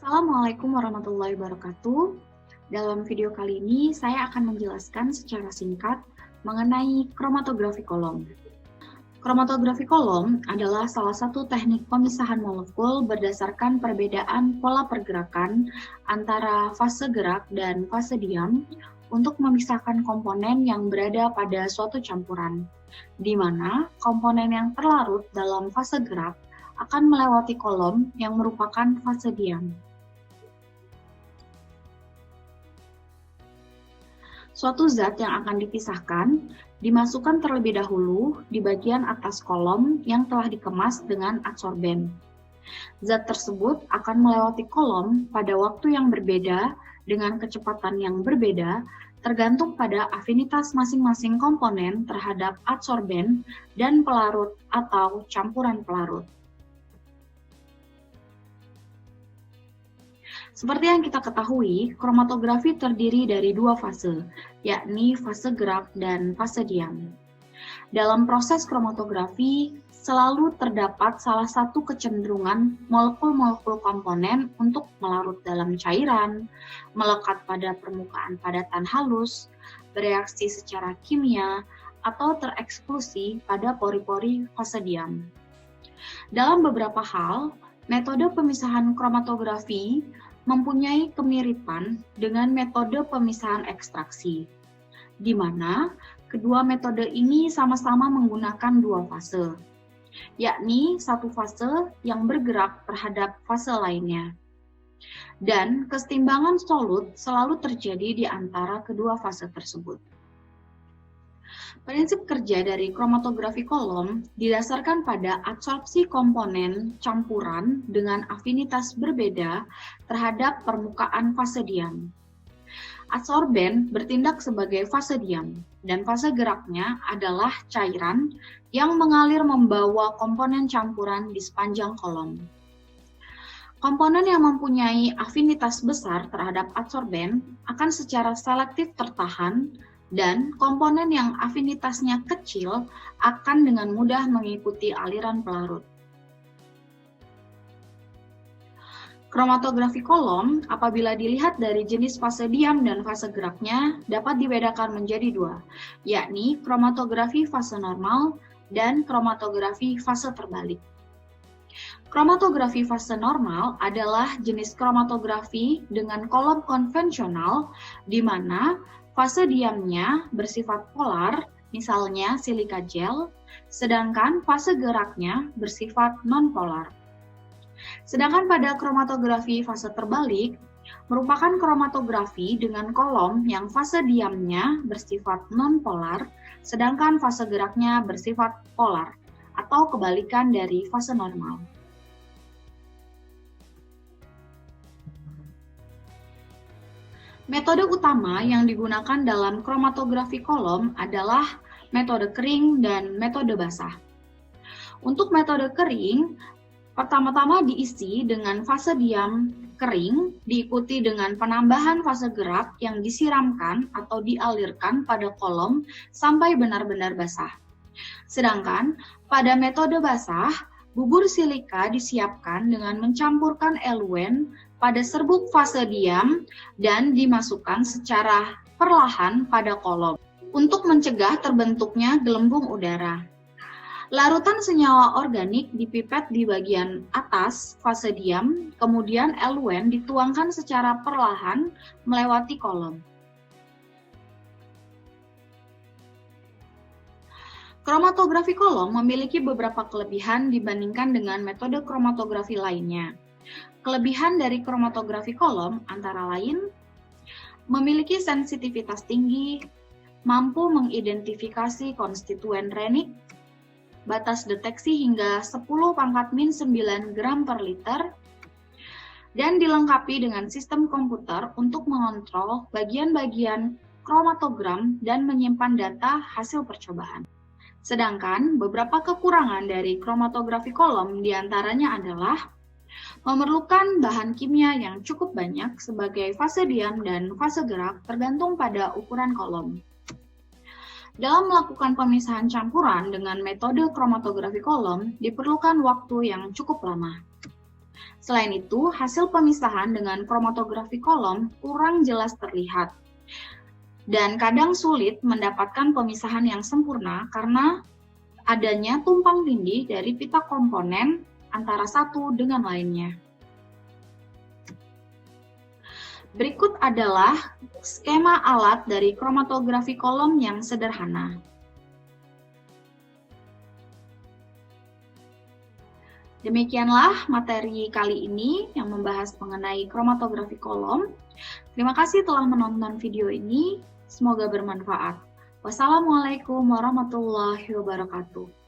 Assalamualaikum warahmatullahi wabarakatuh. Dalam video kali ini, saya akan menjelaskan secara singkat mengenai kromatografi kolom. Kromatografi kolom adalah salah satu teknik pemisahan molekul berdasarkan perbedaan pola pergerakan antara fase gerak dan fase diam untuk memisahkan komponen yang berada pada suatu campuran, di mana komponen yang terlarut dalam fase gerak akan melewati kolom yang merupakan fase diam. Suatu zat yang akan dipisahkan dimasukkan terlebih dahulu di bagian atas kolom yang telah dikemas dengan adsorben. Zat tersebut akan melewati kolom pada waktu yang berbeda dengan kecepatan yang berbeda tergantung pada afinitas masing-masing komponen terhadap adsorben dan pelarut atau campuran pelarut. Seperti yang kita ketahui, kromatografi terdiri dari dua fase, yakni fase gerak dan fase diam. Dalam proses kromatografi, selalu terdapat salah satu kecenderungan molekul-molekul komponen untuk melarut dalam cairan, melekat pada permukaan padatan halus, bereaksi secara kimia, atau tereksklusi pada pori-pori fase diam. Dalam beberapa hal, metode pemisahan kromatografi mempunyai kemiripan dengan metode pemisahan ekstraksi, di mana kedua metode ini sama-sama menggunakan dua fase, yakni satu fase yang bergerak terhadap fase lainnya. Dan kesetimbangan solut selalu terjadi di antara kedua fase tersebut. Prinsip kerja dari kromatografi kolom didasarkan pada adsorpsi komponen campuran dengan afinitas berbeda terhadap permukaan fase diam. Adsorben bertindak sebagai fase diam, dan fase geraknya adalah cairan yang mengalir membawa komponen campuran di sepanjang kolom. Komponen yang mempunyai afinitas besar terhadap adsorben akan secara selektif tertahan, dan komponen yang afinitasnya kecil akan dengan mudah mengikuti aliran pelarut. Kromatografi kolom apabila dilihat dari jenis fase diam dan fase geraknya dapat dibedakan menjadi dua, yakni kromatografi fase normal dan kromatografi fase terbalik. Kromatografi fase normal adalah jenis kromatografi dengan kolom konvensional di mana fase diamnya bersifat polar, misalnya silika gel, sedangkan fase geraknya bersifat non-polar. Sedangkan pada kromatografi fase terbalik, merupakan kromatografi dengan kolom yang fase diamnya bersifat non-polar, sedangkan fase geraknya bersifat polar, atau kebalikan dari fase normal. Metode utama yang digunakan dalam kromatografi kolom adalah metode kering dan metode basah. Untuk metode kering, pertama-tama diisi dengan fase diam kering, diikuti dengan penambahan fase gerak yang disiramkan atau dialirkan pada kolom sampai benar-benar basah. Sedangkan pada metode basah, bubur silika disiapkan dengan mencampurkan eluen pada serbuk fase diam dan dimasukkan secara perlahan pada kolom untuk mencegah terbentuknya gelembung udara. Larutan senyawa organik dipipet di bagian atas fase diam, kemudian eluen dituangkan secara perlahan melewati kolom. Kromatografi kolom memiliki beberapa kelebihan dibandingkan dengan metode kromatografi lainnya. Kelebihan dari kromatografi kolom antara lain memiliki sensitivitas tinggi, mampu mengidentifikasi konstituen renik, batas deteksi hingga 10⁻⁹ gram per liter, dan dilengkapi dengan sistem komputer untuk mengontrol bagian-bagian kromatogram dan menyimpan data hasil percobaan. Sedangkan beberapa kekurangan dari kromatografi kolom diantaranya adalah memerlukan bahan kimia yang cukup banyak sebagai fase diam dan fase gerak tergantung pada ukuran kolom. Dalam melakukan pemisahan campuran dengan metode kromatografi kolom diperlukan waktu yang cukup lama. Selain itu, hasil pemisahan dengan kromatografi kolom kurang jelas terlihat. Dan kadang sulit mendapatkan pemisahan yang sempurna karena adanya tumpang tindih dari pita komponen antara satu dengan lainnya. Berikut adalah skema alat dari kromatografi kolom yang sederhana. Demikianlah materi kali ini yang membahas mengenai kromatografi kolom. Terima kasih telah menonton video ini. Semoga bermanfaat. Wassalamualaikum warahmatullahi wabarakatuh.